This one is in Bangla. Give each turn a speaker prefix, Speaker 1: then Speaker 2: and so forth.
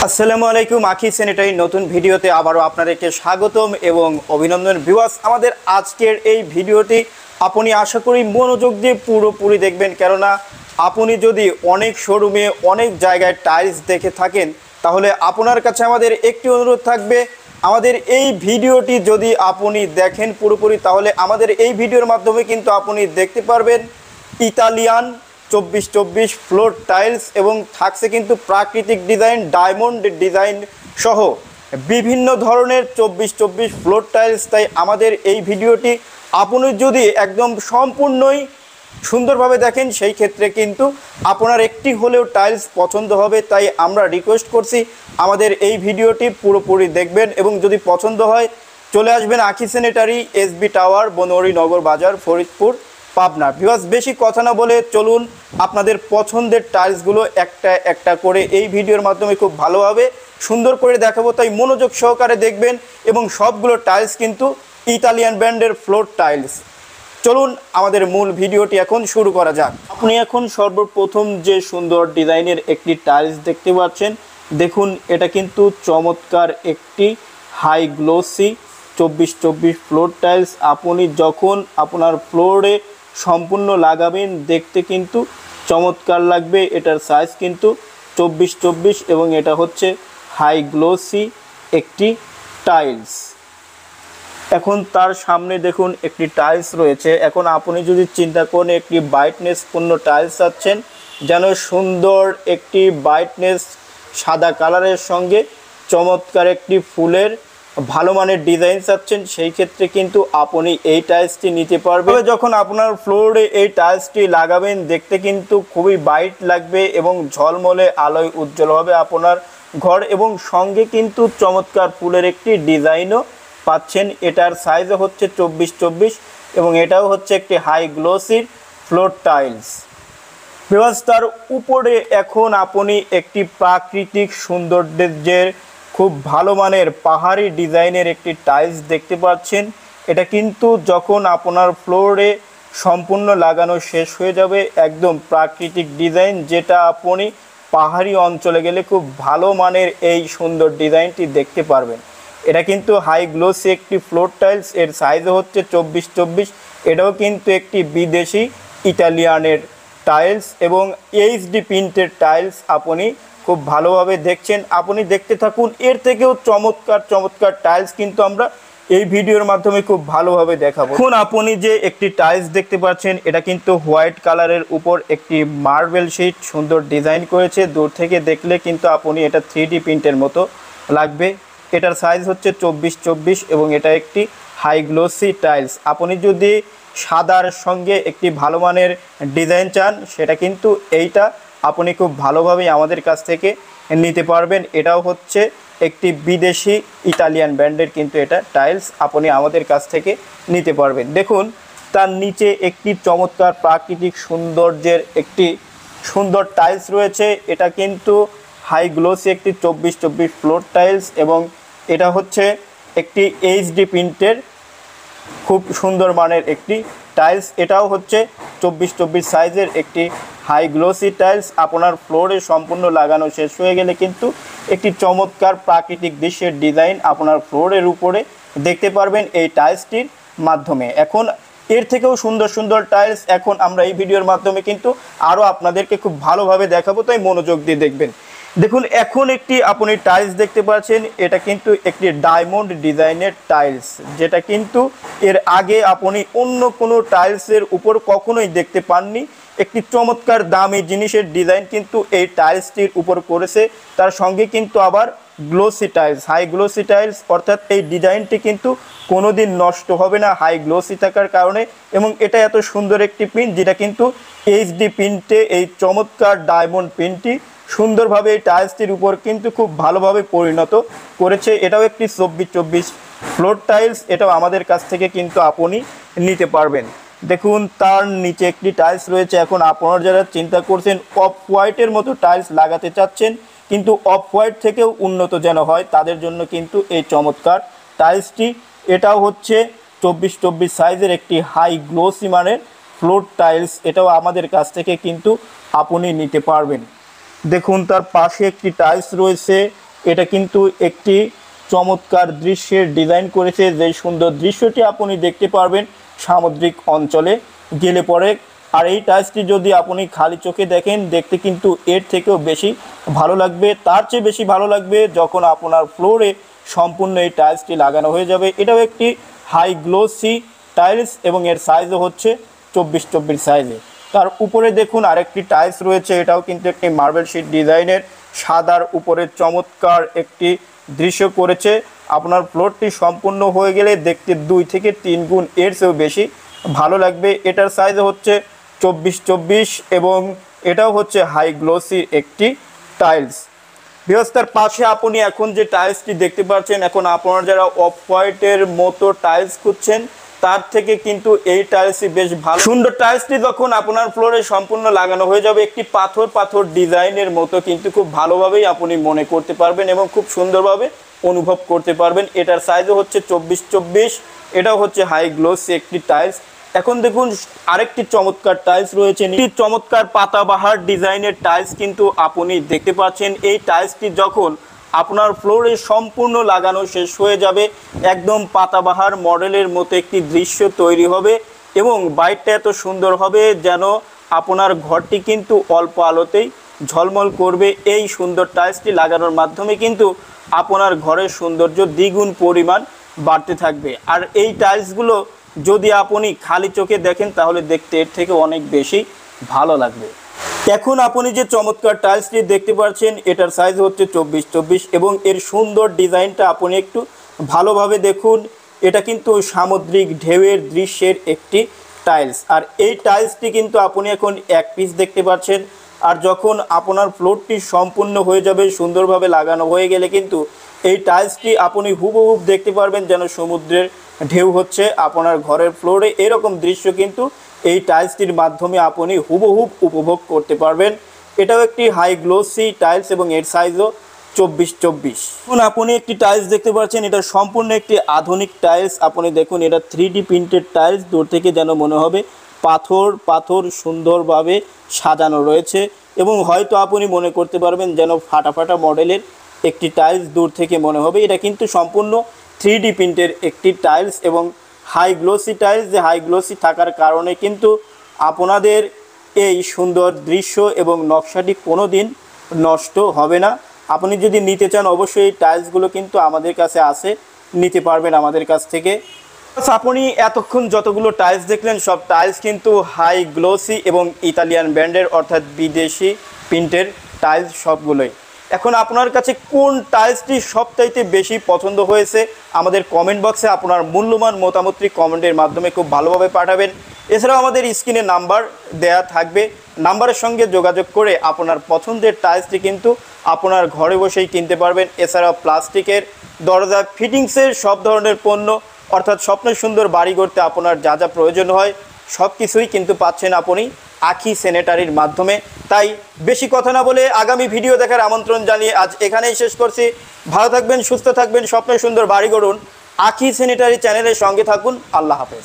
Speaker 1: আসসালামু আলাইকুম। আখি স্যানিটারি নতুন ভিডিওতে আবারও আপনাদেরকে স্বাগতম এবং অভিনন্দন। ভিউয়ার্স, আমাদের আজকের এই ভিডিওটি আপনি আশা করি মনোযোগ দিয়ে পুরোপুরি দেখবেন, কেননা আপনি যদি অনেক শোরুমে অনেক জায়গায় টাইলস দেখে থাকেন তাহলে আপনার কাছে আমাদের একটি অনুরোধ থাকবে, আমাদের এই ভিডিওটি যদি আপনি দেখেন পুরোপুরি তাহলে আমাদের এই ভিডিওর মাধ্যমে কিন্তু আপনি দেখতে পারবেন ইতালিয়ান 24-24 ফ্লোর টাইলস এবং থাকছে কিন্তু প্রাকৃতিক ডিজাইন, ডায়মন্ড ডিজাইন সহ বিভিন্ন ধরনের 24-24 ফ্লোর টাইলস। তাই আমাদের এই ভিডিওটি আপনি যদি একদম সম্পূর্ণই সুন্দরভাবে দেখেন সেই ক্ষেত্রে কিন্তু আপনার একটি হলেও টাইলস পছন্দ হবে। তাই আমরা রিকোয়েস্ট করছি আমাদের এই ভিডিওটি পুরোপুরি দেখবেন এবং যদি পছন্দ হয় চলে আসবেন আখি স্যানিটারি, এসবি টাওয়ার, বনোয়ারি নগর বাজার, ফরিদপুর, পাবনা। ভিউয়ার্স, বেশি কথা না বলে চলুন আপনাদের পছন্দের টাইলসগুলো একটা একটা করে এই ভিডিওর মাধ্যমে খুব ভালোভাবে সুন্দর করে দেখাবো। তাই মনোযোগ সহকারে দেখবেন এবং সবগুলো টাইলস কিন্তু ইতালিয়ান ব্র্যান্ডের ফ্লোর টাইলস। চলুন আমাদের মূল ভিডিওটি এখন শুরু করা যাক। আপনি এখন সর্বপ্রথম যে সুন্দর ডিজাইনের একটি টাইলস দেখতে পাচ্ছেন, দেখুন এটা কিন্তু চমৎকার একটি হাই গ্লোসি 24-24 ফ্লোর টাইলস। আপনি যখন আপনার ফ্লোরে সম্পূর্ণ লাগাবেন দেখতে কিন্তু চমৎকার লাগবে। এটার সাইজ কিন্তু 24-24 এবং এটা হচ্ছে হাই গ্লোসি একটি টাইলস। এখন তার সামনে দেখুন একটি টাইলস রয়েছে। এখন আপনি যদি চিন্তা করেন একটি ব্রাইটনেস পূর্ণ টাইলস চাচ্ছেন, যেন সুন্দর একটি ব্রাইটনেস সাদা কালারের সঙ্গে চমৎকার একটি ফুলের ভালো মানের ডিজাইন চাচ্ছেন, সেই ক্ষেত্রে কিন্তু আপনি এই টাইলসটি নিতে পারবেন। যখন আপনার ফ্লোরে এই টাইলসটি লাগাবেন দেখতে কিন্তু খুবই ব্রাইট লাগবে এবং ঝলমলে আলোয় উজ্জ্বল হবে আপনার ঘর, এবং সঙ্গে কিন্তু চমৎকার ফুলের একটি ডিজাইনও পাচ্ছেন। এটার সাইজও হচ্ছে 24-24 এবং এটাও হচ্ছে একটি হাই গ্লোসির ফ্লোর টাইলস। ভিউয়ার্স, তার উপরে এখন আপনি একটি প্রাকৃতিক সৌন্দর্যের খুব ভালো মানের পাহাড়ি ডিজাইনের একটি টাইলস দেখতে পাচ্ছেন। এটা কিন্তু যখন আপনার ফ্লোরে সম্পূর্ণ লাগানো শেষ হয়ে যাবে একদম প্রাকৃতিক ডিজাইন, যেটা আপনি পাহাড়ি অঞ্চলে গেলে খুব ভালো মানের এই সুন্দর ডিজাইনটি দেখতে পারবেন। এটা কিন্তু হাই গ্লোসি একটি ফ্লোর টাইলস, এর সাইজও হচ্ছে 24-24। এটাও কিন্তু একটি বিদেশি ইটালিয়ানের টাইলস এবং এইচডি প্রিন্টের টাইলস আপনি খুব ভালোভাবে দেখছেন। আপনি দেখতে থাকুন, এর থেকেও চমৎকার চমৎকার টাইলস কিন্তু আমরা এই ভিডিওর মাধ্যমে খুব ভালোভাবে দেখাবো। এখন আপনি যে একটি টাইলস দেখতে পাচ্ছেন এটা কিন্তু হোয়াইট কালারের উপর একটি মার্বেল শিট সুন্দর ডিজাইন করেছে। দূর থেকে দেখলে কিন্তু আপনি এটা 3D প্রিন্টের মতো লাগবে। এটার সাইজ হচ্ছে 24-24 এবং এটা একটি হাই গ্লোসি টাইলস। আপনি যদি সাদার সঙ্গে একটি ভালো মানের ডিজাইন চান সেটা কিন্তু এইটা আপনি খুব ভালোভাবেই আমাদের কাছ থেকে নিতে পারবেন। এটাও হচ্ছে একটি বিদেশি ইতালিয়ান ব্র্যান্ডের কিন্তু এটা টাইলস আপনি আমাদের কাছ থেকে নিতে পারবেন। দেখুন তার নিচে একটি চমৎকার প্রাকৃতিক সৌন্দর্যের একটি সুন্দর টাইলস রয়েছে। এটা কিন্তু হাই গ্লোসি একটি 24-24 ফ্লোর টাইলস এবং এটা হচ্ছে একটি এইচডি প্রিন্টের খুব সুন্দর মানের একটি টাইলস। এটাও হচ্ছে 24-24 সাইজের একটি হাই গ্লোসি টাইলস। আপনার ফ্লোরে সম্পূর্ণ লাগানো শেষ হয়ে গেলে কিন্তু একটি চমৎকার প্রাকৃতিক দৃশ্যের ডিজাইন আপনার ফ্লোরের উপরে দেখতে পারবেন এই টাইলসটির মাধ্যমে। এখন এর থেকেও সুন্দর সুন্দর টাইলস এখন আমরা এই ভিডিওর মাধ্যমে কিন্তু আরও আপনাদেরকে খুব ভালোভাবে দেখাবো, তাই মনোযোগ দিয়ে দেখবেন। দেখুন এখন একটি আপনি টাইলস দেখতে পাচ্ছেন, এটা কিন্তু একটি ডায়মন্ড ডিজাইনের টাইলস, যেটা কিন্তু এর আগে আপনি অন্য কোনো টাইলসের উপর কখনোই দেখতে পাননি। একটি চমৎকার দামি জিনিসের ডিজাইন কিন্তু এই টাইলসটির উপর করেছে, তার সঙ্গে কিন্তু আবার glossy tiles, high glossy tiles, অর্থাৎ এই ডিজাইনটি কিন্তু কোনোদিন নষ্ট হবে না হাই গ্লোসি থাকার কারণে। এবং এটা এত সুন্দর একটি প্রিন্ট যেটা কিন্তু এইচডি প্রিন্টে এই চমৎকার ডায়মন্ড প্রিন্টটি সুন্দরভাবে এই টাইলসটির উপর কিন্তু খুব ভালোভাবে পরিণত করেছে। এটাও একটি 24-24 ফ্লোর টাইলস, এটাও আমাদের কাছ থেকে কিন্তু আপনি নিতে পারবেন। দেখুন তার নিচে একটি টাইলস রয়েছে। এখন আপনারা যারা চিন্তা করছেন অফ হোয়াইটের মতো টাইলস লাগাতে চাচ্ছেন কিন্তু অফ হোয়াইট থেকেও উন্নত যেন হয়, তাদের জন্য কিন্তু এই চমৎকার টাইলসটি। এটাও হচ্ছে 24-24 সাইজের একটি হাই গ্লোসি মানের ফ্লোর টাইলস, এটাও আমাদের কাছ থেকে কিন্তু আপনি নিতে পারবেন। দেখুন তার পাশে একটি টাইলস রয়েছে এটা কিন্তু একটি চমৎকার দৃশ্যের ডিজাইন করেছে, যে সুন্দর দৃশ্যটি আপনি দেখতে পারবেন সামুদ্রিক অঞ্চলে গেলে পরে। আর এই টাইলসটি যদি আপনি খালি চোখে দেখেন, দেখতে কিন্তু এর থেকেও বেশি ভালো লাগবে। তার চেয়ে বেশি ভালো লাগবে যখন আপনার ফ্লোরে সম্পূর্ণ এই টাইলসটি লাগানো হয়ে যাবে। এটাও একটি হাই গ্লোসি টাইলস এবং এর সাইজও হচ্ছে 24x24 সাইজে। তার উপরে দেখুন আরেকটি টাইলস রয়েছে, এটাও কিন্তু একটি মার্বেল শিট ডিজাইনের, সাদার উপরে চমৎকার একটি দৃশ্য করেছে। আপনার ফ্লোরটি সম্পূর্ণ হয়ে গেলে দেখতে 2 থেকে 3 গুণ এর চেয়েও বেশি ভালো লাগবে। এটার সাইজ হচ্ছে 24x24 এবং এটাও হচ্ছে হাই গ্লোসি একটি টাইলস। বৃহস্পতির পাশে আপনি এখন যে টাইলসটি দেখতে পাচ্ছেন, এখন আপনারা যারা অফ হোয়াইটের মতো টাইলস খুঁজছেন তার থেকে কিন্তু এই টাইলসই বেশ ভালো। সুন্দর টাইলসটি যখন আপনার ফ্লোরে সম্পূর্ণ লাগানো হয়ে যাবে, একটি পাথর পাথর ডিজাইনের মতো কিন্তু খুব ভালোভাবেই আপনি মনে করতে পারবেন এবং খুব সুন্দরভাবে অনুভব করতে পারবেন। এটার সাইজও হচ্ছে 24x24, এটাও হচ্ছে হাই গ্লোসি একটি টাইলস। এখন দেখুন আরেকটি চমৎকার টাইলস রয়েছে, চমৎকার পাতাবাহার ডিজাইনের টাইলস কিন্তু আপনি দেখতে পাচ্ছেন। এই টাইলসটি যখন আপনার ফ্লোরে সম্পূর্ণ লাগানো শেষ হয়ে যাবে, একদম পাতাবাহার মডেলের মতো একটি দৃশ্য তৈরি হবে এবং বাইরটা এত সুন্দর হবে যেন আপনার ঘরটি কিন্তু অল্প আলোতেই ঝলমল করবে। এই সুন্দর টাইলসটি লাগানোর মাধ্যমে কিন্তু আপনার ঘরের সৌন্দর্য দ্বিগুণ পরিমাণ বাড়তে থাকবে। আর এই টাইলসগুলো যদি আপনি খালি চোখে দেখেন তাহলে দেখতে এর থেকে অনেক বেশি ভালো লাগবে। এখন আপনি যে চমৎকার টাইলসটি দেখতে পাচ্ছেন, এটার সাইজ হচ্ছে 24x24 এবং এর সুন্দর ডিজাইনটা আপনি একটু ভালোভাবে দেখুন। এটা কিন্তু সামুদ্রিক ঢেউয়ের দৃশ্যের একটি টাইলস। আর এই টাইলসটি কিন্তু আপনি এখন এক পিস দেখতে পাচ্ছেন। আর যখন আপনার ফ্লোরটি সম্পূর্ণ হয়ে যাবে, সুন্দরভাবে লাগানো হয়ে গেলে কিন্তু এই টাইলসটি আপনি হুবহুব দেখতে পারবেন যেন সমুদ্রের ঢেউ হচ্ছে আপনার ঘরের ফ্লোরে। এরকম দৃশ্য কিন্তু এই টাইলসটির মাধ্যমে আপনি হুবহুব উপভোগ করতে পারবেন। এটাও একটি হাই গ্লোসি টাইলস এবং এর সাইজও 24x24। এখন আপনি একটি টাইলস দেখতে পাচ্ছেন, এটা সম্পূর্ণ একটি আধুনিক টাইলস। আপনি দেখুন এটা 3D প্রিন্টেড টাইলস, দূর থেকে যেন মনে হবে পাথর পাথর সুন্দরভাবে সাজানো রয়েছে এবং হয়তো আপনি মনে করতে পারবেন যেন ফাটা ফাটা মডেলের একটি টাইলস দূর থেকে মনে হবে। এটা কিন্তু সম্পূর্ণ 3D প্রিন্টের একটি টাইলস এবং হাই গ্লোসি টাইলস, যে হাই গ্লোসি থাকার কারণে কিন্তু আপনাদের এই সুন্দর দৃশ্য এবং নকশাটি কোনো দিন নষ্ট হবে না। আপনি যদি নিতে চান অবশ্যই এই টাইলসগুলো কিন্তু আমাদের কাছে আছে, নিতে পারবেন আমাদের কাছ থেকে। আপনি এতক্ষণ যতগুলো টাইলস দেখলেন সব টাইলস কিন্তু হাই গ্লোসি এবং ইতালিয়ান ব্র্যান্ডের অর্থাৎ বিদেশি প্রিন্টের টাইলস সবগুলোই। এখন আপনার কাছে কোন টাইলসটি সবচাইতে বেশি পছন্দ হয়েছে আমাদের কমেন্ট বক্সে আপনার মূল্যবান মতামতটি কমেন্টের মাধ্যমে খুব ভালোভাবে পাঠাবেন। এছাড়াও আমাদের স্ক্রিনে নাম্বার দেয়া থাকবে, নাম্বারের সঙ্গে যোগাযোগ করে আপনার পছন্দের টাইলসটি কিন্তু আপনার ঘরে বসেই কিনতে পারবেন। এছাড়াও প্লাস্টিকের দরজা ফিটিংসের সব ধরনের পণ্য অর্থাৎ স্বপ্নের সুন্দর বাড়ি গড়তে আপনার যা যা প্রয়োজন হয় সব কিছুই কিন্তু পাচ্ছেন আপনি আখি স্যানিটারির মাধ্যমে। তাই বেশি কথা না বলে আগামী ভিডিও দেখার আমন্ত্রণ জানিয়ে আজ এখানেই শেষ করছি। ভালো থাকবেন, সুস্থ থাকবেন, স্বপ্নের সুন্দর বাড়ি গড়ুন। আখি স্যানিটারি চ্যানেলের সঙ্গে থাকুন। আল্লাহ হাফেজ।